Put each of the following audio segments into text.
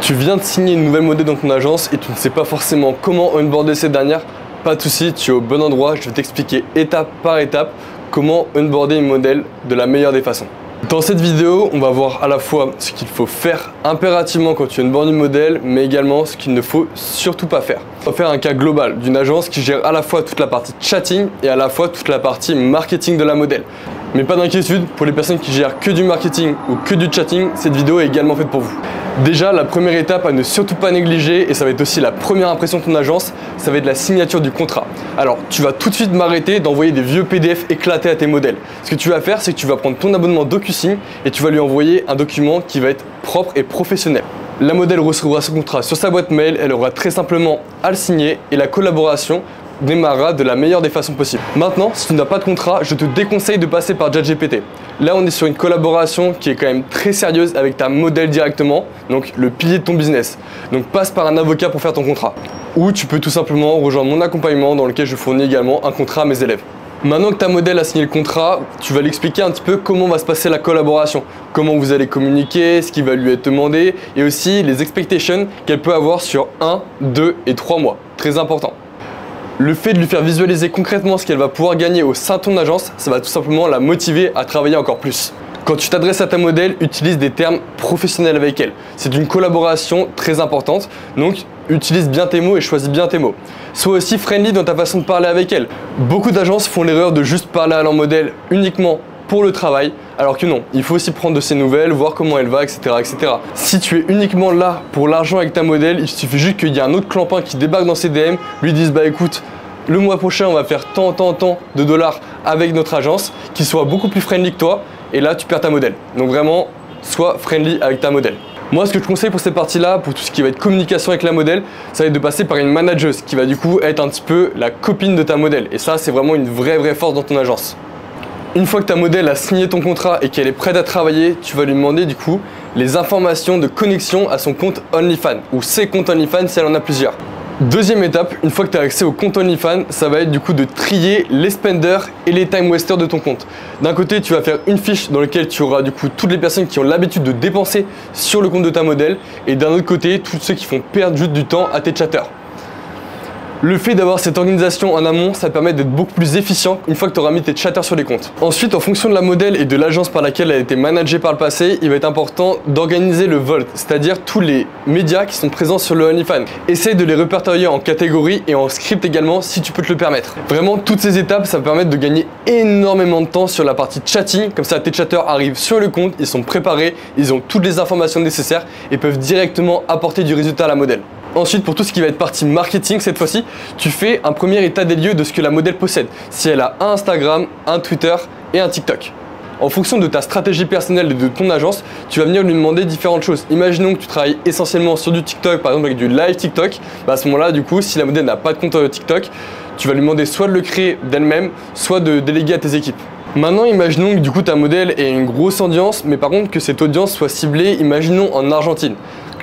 Tu viens de signer une nouvelle modèle dans ton agence et tu ne sais pas forcément comment onboarder cette dernière? Pas de souci, tu es au bon endroit, je vais t'expliquer étape par étape comment onboarder une modèle de la meilleure des façons. Dans cette vidéo, on va voir à la fois ce qu'il faut faire impérativement quand tu onboardes une modèle, mais également ce qu'il ne faut surtout pas faire. On va faire un cas global d'une agence qui gère à la fois toute la partie chatting et à la fois toute la partie marketing de la modèle. Mais pas d'inquiétude, pour les personnes qui gèrent que du marketing ou que du chatting, cette vidéo est également faite pour vous. Déjà, la première étape à ne surtout pas négliger, et ça va être aussi la première impression de ton agence, ça va être la signature du contrat. Alors, tu vas tout de suite m'arrêter d'envoyer des vieux PDF éclatés à tes modèles. Ce que tu vas faire, c'est que tu vas prendre ton abonnement DocuSign et tu vas lui envoyer un document qui va être propre et professionnel. La modèle recevra son contrat sur sa boîte mail, elle aura très simplement à le signer et la collaboration démarrera de la meilleure des façons possibles. Maintenant, si tu n'as pas de contrat, je te déconseille de passer par ChatGPT. Là, on est sur une collaboration qui est quand même très sérieuse avec ta modèle directement, donc le pilier de ton business. Donc passe par un avocat pour faire ton contrat. Ou tu peux tout simplement rejoindre mon accompagnement dans lequel je fournis également un contrat à mes élèves. Maintenant que ta modèle a signé le contrat, tu vas l'expliquer un petit peu comment va se passer la collaboration, comment vous allez communiquer, ce qui va lui être demandé et aussi les expectations qu'elle peut avoir sur 1, 2 et 3 mois. Très important. Le fait de lui faire visualiser concrètement ce qu'elle va pouvoir gagner au sein de ton agence, ça va tout simplement la motiver à travailler encore plus. Quand tu t'adresses à ta modèle, utilise des termes professionnels avec elle. C'est une collaboration très importante, donc utilise bien tes mots et choisis bien tes mots. Sois aussi friendly dans ta façon de parler avec elle. Beaucoup d'agences font l'erreur de juste parler à leur modèle uniquement pour le travail, alors que non, il faut aussi prendre de ses nouvelles, voir comment elle va, etc., etc. Si tu es uniquement là pour l'argent avec ta modèle, il suffit juste qu'il y ait un autre clampin qui débarque dans ses DM, lui dise bah écoute, le mois prochain on va faire tant de dollars avec notre agence, qui soit beaucoup plus friendly que toi, et là tu perds ta modèle. Donc vraiment, sois friendly avec ta modèle. Moi, ce que je conseille pour cette partie-là, pour tout ce qui va être communication avec la modèle, ça va être de passer par une manageuse qui va du coup être un petit peu la copine de ta modèle. Et ça, c'est vraiment une vraie force dans ton agence. Une fois que ta modèle a signé ton contrat et qu'elle est prête à travailler, tu vas lui demander du coup les informations de connexion à son compte OnlyFans ou ses comptes OnlyFans si elle en a plusieurs. Deuxième étape, une fois que tu as accès au compte OnlyFans, ça va être du coup de trier les spenders et les time wasters de ton compte. D'un côté, tu vas faire une fiche dans laquelle tu auras du coup toutes les personnes qui ont l'habitude de dépenser sur le compte de ta modèle et d'un autre côté, tous ceux qui font perdre juste du temps à tes chatteurs. Le fait d'avoir cette organisation en amont, ça te permet d'être beaucoup plus efficient une fois que tu auras mis tes chatteurs sur les comptes. Ensuite, en fonction de la modèle et de l'agence par laquelle elle a été managée par le passé, il va être important d'organiser le vault, c'est-à-dire tous les médias qui sont présents sur le OnlyFans. Essaye de les répertorier en catégories et en script également si tu peux te le permettre. Vraiment, toutes ces étapes, ça va permettre de gagner énormément de temps sur la partie chatting. Comme ça, tes chatteurs arrivent sur le compte, ils sont préparés, ils ont toutes les informations nécessaires et peuvent directement apporter du résultat à la modèle. Ensuite, pour tout ce qui va être partie marketing, cette fois-ci, tu fais un premier état des lieux de ce que la modèle possède. Si elle a un Instagram, un Twitter et un TikTok. En fonction de ta stratégie personnelle et de ton agence, tu vas venir lui demander différentes choses. Imaginons que tu travailles essentiellement sur du TikTok, par exemple avec du live TikTok. À ce moment-là, du coup, si la modèle n'a pas de compte TikTok, tu vas lui demander soit de le créer d'elle-même, soit de déléguer à tes équipes. Maintenant, imaginons que du coup ta modèle ait une grosse audience, mais par contre que cette audience soit ciblée, imaginons en Argentine.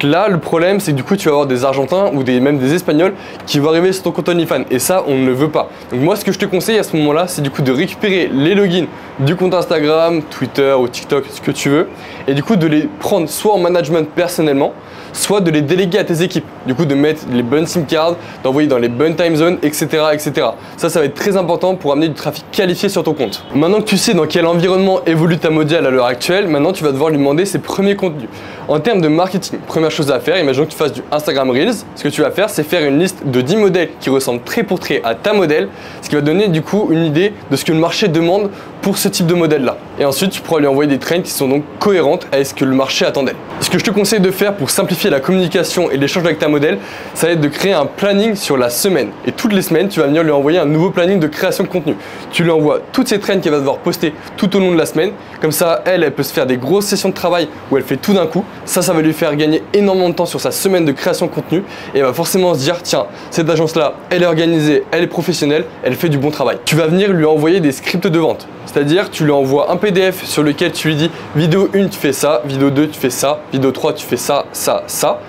Là, le problème, c'est que du coup, tu vas avoir des Argentins ou même des Espagnols qui vont arriver sur ton compte OnlyFans. Et ça, on ne le veut pas. Donc moi, ce que je te conseille à ce moment-là, c'est du coup de récupérer les logins du compte Instagram, Twitter ou TikTok, ce que tu veux, et du coup de les prendre soit en management personnellement, soit de les déléguer à tes équipes. Du coup, de mettre les bonnes SIM cards, d'envoyer dans les bonnes time zones, etc., etc. Ça va être très important pour amener du trafic qualifié sur ton compte. Maintenant que tu sais dans quel environnement évolue ta modèle à l'heure actuelle, maintenant tu vas devoir lui demander ses premiers contenus. En termes de marketing, première chose à faire, imaginons que tu fasses du Instagram Reels. Ce que tu vas faire, c'est faire une liste de 10 modèles qui ressemblent trait pour trait à ta modèle, ce qui va donner du coup une idée de ce que le marché demande pour ce type de modèle-là. Et ensuite, tu pourras lui envoyer des trends qui sont donc cohérentes avec ce que le marché attendait. Ce que je te conseille de faire pour simplifier la communication et l'échange avec ta modèle, ça va être de créer un planning sur la semaine. Et toutes les semaines, tu vas venir lui envoyer un nouveau planning de création de contenu. Tu lui envoies toutes ces trends qu'elle va devoir poster tout au long de la semaine. Comme ça, elle peut se faire des grosses sessions de travail où elle fait tout d'un coup. Ça va lui faire gagner énormément de temps sur sa semaine de création de contenu. Et elle va forcément se dire, tiens, cette agence-là, elle est organisée, elle est professionnelle, elle fait du bon travail. Tu vas venir lui envoyer des scripts de vente. C'est-à-dire, tu lui envoies un PDF sur lequel tu lui dis vidéo 1, tu fais ça, vidéo 2, tu fais ça, vidéo 3, tu fais ça, ça, ça.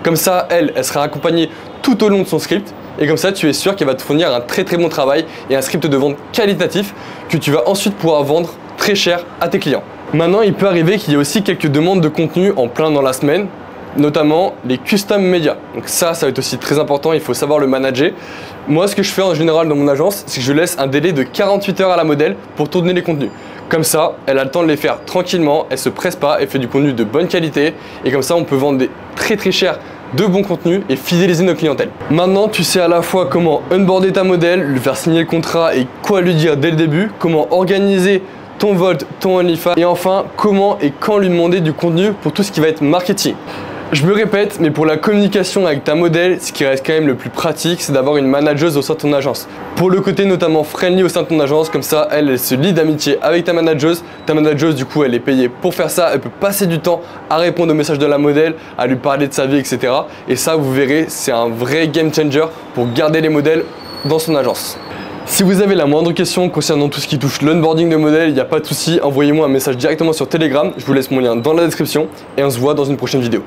Comme ça, elle sera accompagnée tout au long de son script. Et comme ça, tu es sûr qu'elle va te fournir un très bon travail et un script de vente qualitatif que tu vas ensuite pouvoir vendre très cher à tes clients. Maintenant, il peut arriver qu'il y ait aussi quelques demandes de contenu en plein dans la semaine. notamment les custom media. Donc ça va être aussi très important, il faut savoir le manager. Moi, ce que je fais en général dans mon agence, c'est que je laisse un délai de 48 heures à la modèle pour tourner les contenus. Comme ça, elle a le temps de les faire tranquillement, elle se presse pas, elle fait du contenu de bonne qualité et comme ça, on peut vendre très cher de bons contenus et fidéliser nos clientèles. Maintenant, tu sais à la fois comment onboarder ta modèle, lui faire signer le contrat et quoi lui dire dès le début, comment organiser ton Volt, ton OnlyFans et enfin comment et quand lui demander du contenu pour tout ce qui va être marketing. Je me répète, mais pour la communication avec ta modèle, ce qui reste quand même le plus pratique, c'est d'avoir une manageuse au sein de ton agence. Pour le côté notamment friendly au sein de ton agence, comme ça, elle se lie d'amitié avec ta manageuse. Ta manageuse, du coup, elle est payée pour faire ça. Elle peut passer du temps à répondre aux messages de la modèle, à lui parler de sa vie, etc. Et ça, vous verrez, c'est un vrai game changer pour garder les modèles dans son agence. Si vous avez la moindre question concernant tout ce qui touche l'onboarding de modèle, il n'y a pas de souci, envoyez-moi un message directement sur Telegram. Je vous laisse mon lien dans la description et on se voit dans une prochaine vidéo.